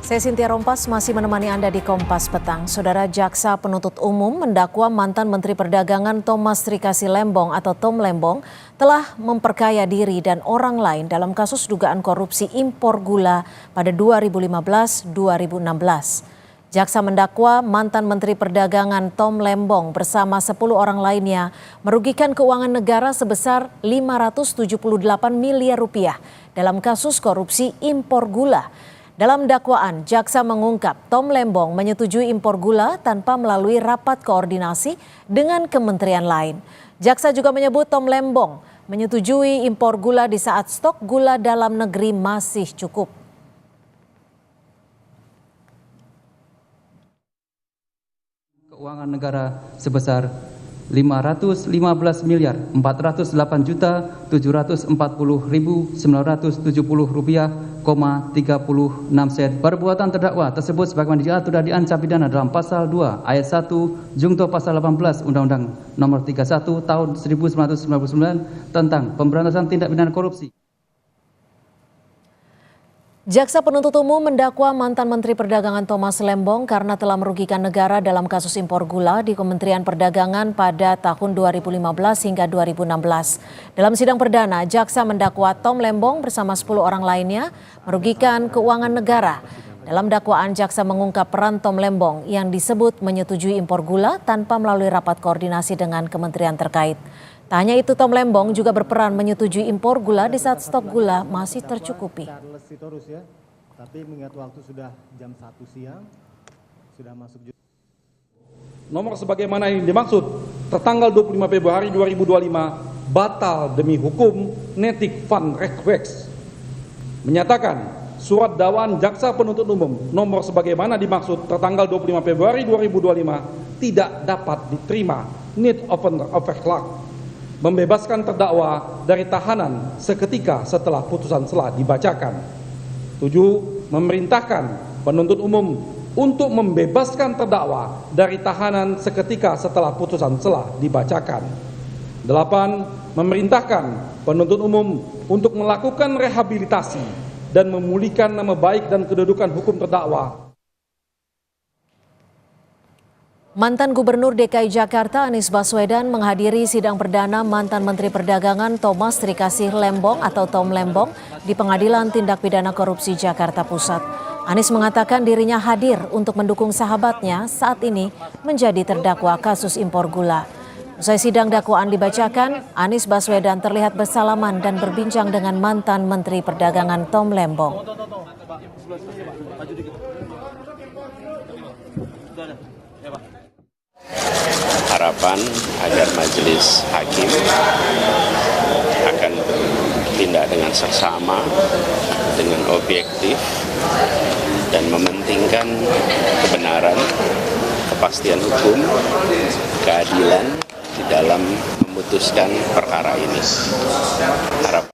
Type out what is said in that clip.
Saya Cynthia Rompas masih menemani Anda di Kompas Petang. Saudara Jaksa Penuntut Umum mendakwa mantan Menteri Perdagangan Thomas Trikasi Lembong atau Tom Lembong telah memperkaya diri dan orang lain dalam kasus dugaan korupsi impor gula pada 2015-2016. Jaksa mendakwa mantan Menteri Perdagangan Tom Lembong bersama 10 orang lainnya merugikan keuangan negara sebesar 578 miliar rupiah dalam kasus korupsi impor gula. Dalam dakwaan, jaksa mengungkap Tom Lembong menyetujui impor gula tanpa melalui rapat koordinasi dengan kementerian lain. Jaksa juga menyebut Tom Lembong menyetujui impor gula di saat stok gula dalam negeri masih cukup. Keuangan negara sebesar 515 miliar 408 juta 740.970 rupiah, 36 sen. Perbuatan terdakwa tersebut sebagaimana diatur dan diancam pidana dalam pasal 2 ayat 1 junto pasal 18 Undang-Undang Nomor 31 Tahun 1999 tentang pemberantasan tindak pidana korupsi. Jaksa Penuntut Umum mendakwa mantan Menteri Perdagangan Thomas Lembong karena telah merugikan negara dalam kasus impor gula di Kementerian Perdagangan pada tahun 2015 hingga 2016. Dalam sidang perdana, jaksa mendakwa Tom Lembong bersama 10 orang lainnya merugikan keuangan negara. Dalam dakwaan, jaksa mengungkap peran Tom Lembong yang disebut menyetujui impor gula tanpa melalui rapat koordinasi dengan kementerian terkait. Tak hanya itu, Tom Lembong juga berperan menyetujui impor gula di saat stok gula masih tercukupi. Tapi mengingat waktu sudah jam 1 siang, sudah masuk. Nomor sebagaimana yang dimaksud tertanggal 25 Februari 2025 batal demi hukum netik van request. Menyatakan surat dakwaan jaksa penuntut umum nomor sebagaimana dimaksud tertanggal 25 Februari 2025 tidak dapat diterima need of law. Membebaskan terdakwa dari tahanan seketika setelah putusan selah dibacakan. 7. Memerintahkan penuntut umum untuk membebaskan terdakwa dari tahanan seketika setelah putusan selah dibacakan. 8. Memerintahkan penuntut umum untuk melakukan rehabilitasi dan memulihkan nama baik dan kedudukan hukum terdakwa. Mantan Gubernur DKI Jakarta Anies Baswedan menghadiri sidang perdana mantan Menteri Perdagangan Thomas Trikasi Lembong atau Tom Lembong di Pengadilan Tindak Pidana Korupsi Jakarta Pusat. Anies mengatakan dirinya hadir untuk mendukung sahabatnya saat ini menjadi terdakwa kasus impor gula. Usai sidang dakwaan dibacakan, Anies Baswedan terlihat bersalaman dan berbincang dengan mantan Menteri Perdagangan Tom Lembong. Harapan agar majelis hakim akan bertindak dengan seksama, dengan objektif, dan mementingkan kebenaran, kepastian hukum, keadilan di dalam memutuskan perkara ini. Harapan